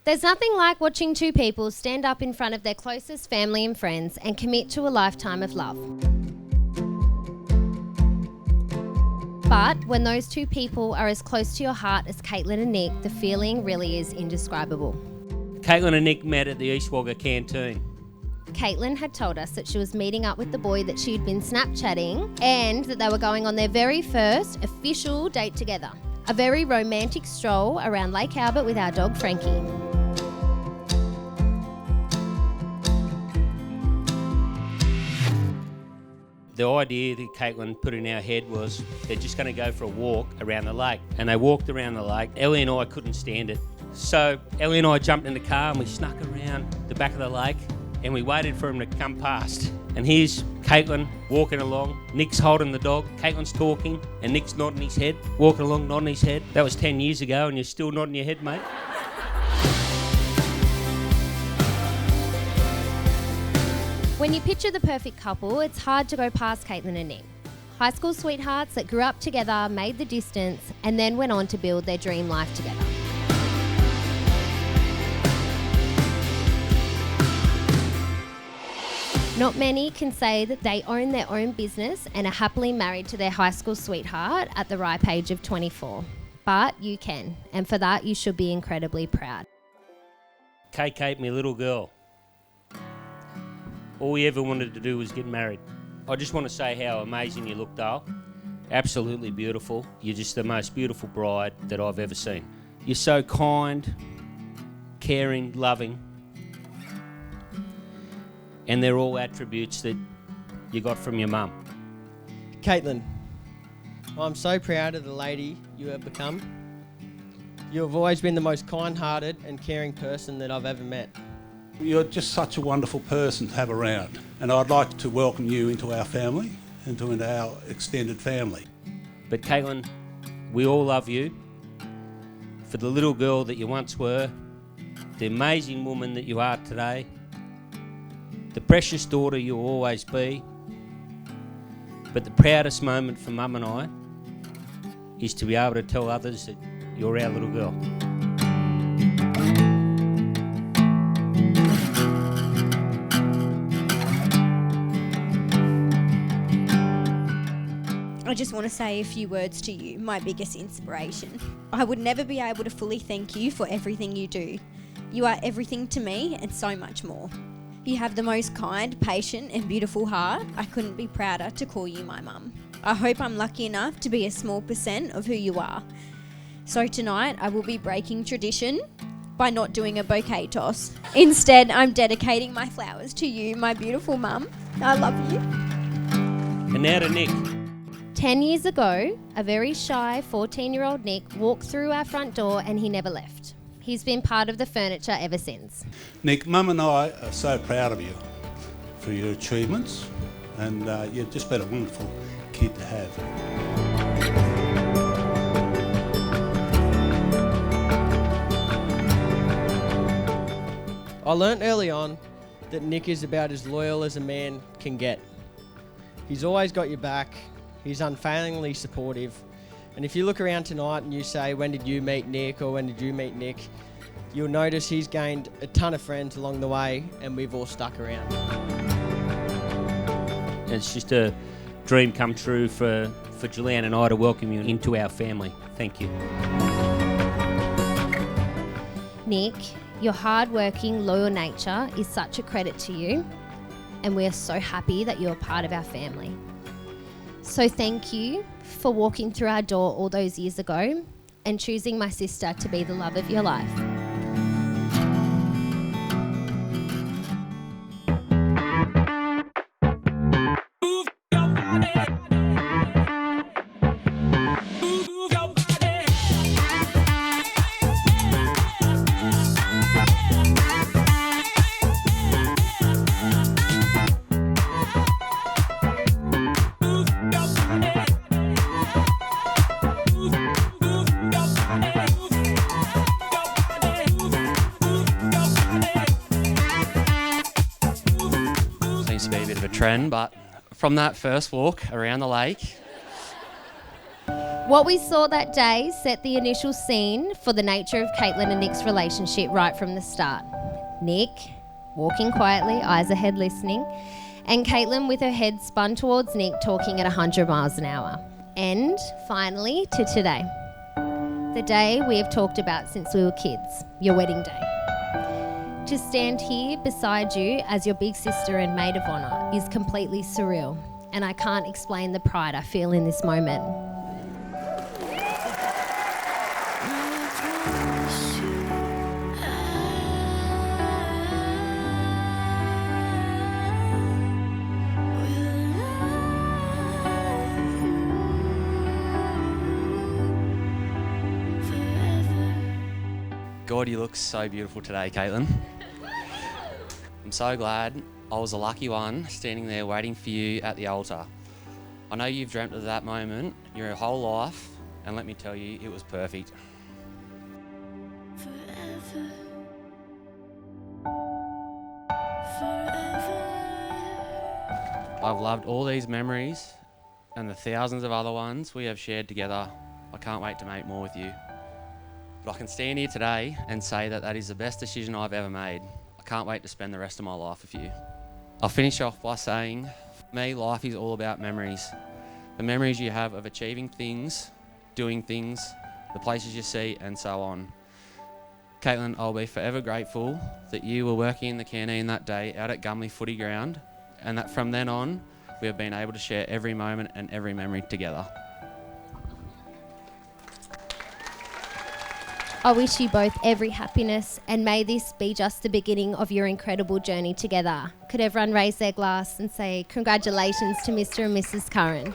There's nothing like watching two people stand up in front of their closest family and friends and commit to a lifetime of love. But when those two people are as close to your heart as Katelyn and Nick, the feeling really is indescribable. Katelyn and Nick met at the East Wagga canteen. Katelyn had told us that she was meeting up with the boy that she'd been Snapchatting and that they were going on their very first official date together. A very romantic stroll around Lake Albert with our dog Frankie. The idea that Katelyn put in our head was they're just going to go for a walk around the lake. And they walked around the lake. Ellie and I couldn't stand it. So Ellie and I jumped in the car and we snuck around the back of the lake and we waited for him to come past. And here's Katelyn walking along. Nick's holding the dog. Caitlin's talking and Nick's nodding his head, walking along, nodding his head. That was 10 years ago and you're still nodding your head, mate. When you picture the perfect couple, it's hard to go past Katelyn and Nick. High school sweethearts that grew up together, made the distance, and then went on to build their dream life together. Not many can say that they own their own business and are happily married to their high school sweetheart at the ripe age of 24. But you can, and for that you should be incredibly proud. Kate, my little girl. All we ever wanted to do was get married. I just want to say how amazing you look, Dale. Absolutely beautiful. You're just the most beautiful bride that I've ever seen. You're so kind, caring, loving. And they're all attributes that you got from your mum. Katelyn, I'm so proud of the lady you have become. You have always been the most kind-hearted and caring person that I've ever met. You're just such a wonderful person to have around, and I'd like to welcome you into our family, into our extended family. But Katelyn, we all love you for the little girl that you once were, the amazing woman that you are today, the precious daughter you'll always be. But the proudest moment for Mum and I is to be able to tell others that you're our little girl. I just want to say a few words to you, my biggest inspiration. I would never be able to fully thank you for everything you do. You are everything to me and so much more. You have the most kind, patient and beautiful heart. I couldn't be prouder to call you my mum. I hope I'm lucky enough to be a small % of who you are. So tonight I will be breaking tradition by not doing a bouquet toss. Instead, I'm dedicating my flowers to you, my beautiful mum. I love you. And now to Nick. 10 years ago, a very shy 14-year-old Nick walked through our front door and he never left. He's been part of the furniture ever since. Nick, Mum and I are so proud of you for your achievements, and you've just been a wonderful kid to have. I learnt early on that Nick is about as loyal as a man can get. He's always got your back, he's unfailingly supportive, and if you look around tonight and you say, when did you meet Nick, or when did you meet Nick, you'll notice he's gained a ton of friends along the way and we've all stuck around. It's just a dream come true for Julianne and I to welcome you into our family. Thank you. Nick, your hard-working, loyal nature is such a credit to you, and we are so happy that you're part of our family. So thank you for walking through our door all those years ago and choosing my sister to be the love of your life. To be a bit of a trend, but from that first walk around the lake, What we saw that day set the initial scene for the nature of Katelyn and Nick's relationship right from the start. Nick, walking quietly, eyes ahead listening, and Katelyn with her head spun towards Nick, talking at 100 miles an hour. And finally, to today. The day we have talked about since we were kids, your wedding day. To stand here beside you as your big sister and maid of honour is completely surreal, and I can't explain the pride I feel in this moment. God, you look so beautiful today, Katelyn. I'm so glad I was the lucky one standing there waiting for you at the altar. I know you've dreamt of that moment your whole life, and let me tell you, it was perfect. Forever. Forever. I've loved all these memories and the thousands of other ones we have shared together. I can't wait to make more with you. But I can stand here today and say that that is the best decision I've ever made. I can't wait to spend the rest of my life with you. I'll finish off by saying, for me, life is all about memories. The memories you have of achieving things, doing things, the places you see, and so on. Katelyn, I'll be forever grateful that you were working in the canteen that day out at Gumley Footy Ground, and that from then on, we have been able to share every moment and every memory together. I wish you both every happiness, and may this be just the beginning of your incredible journey together. Could everyone raise their glass and say congratulations to Mr. and Mrs. Curran?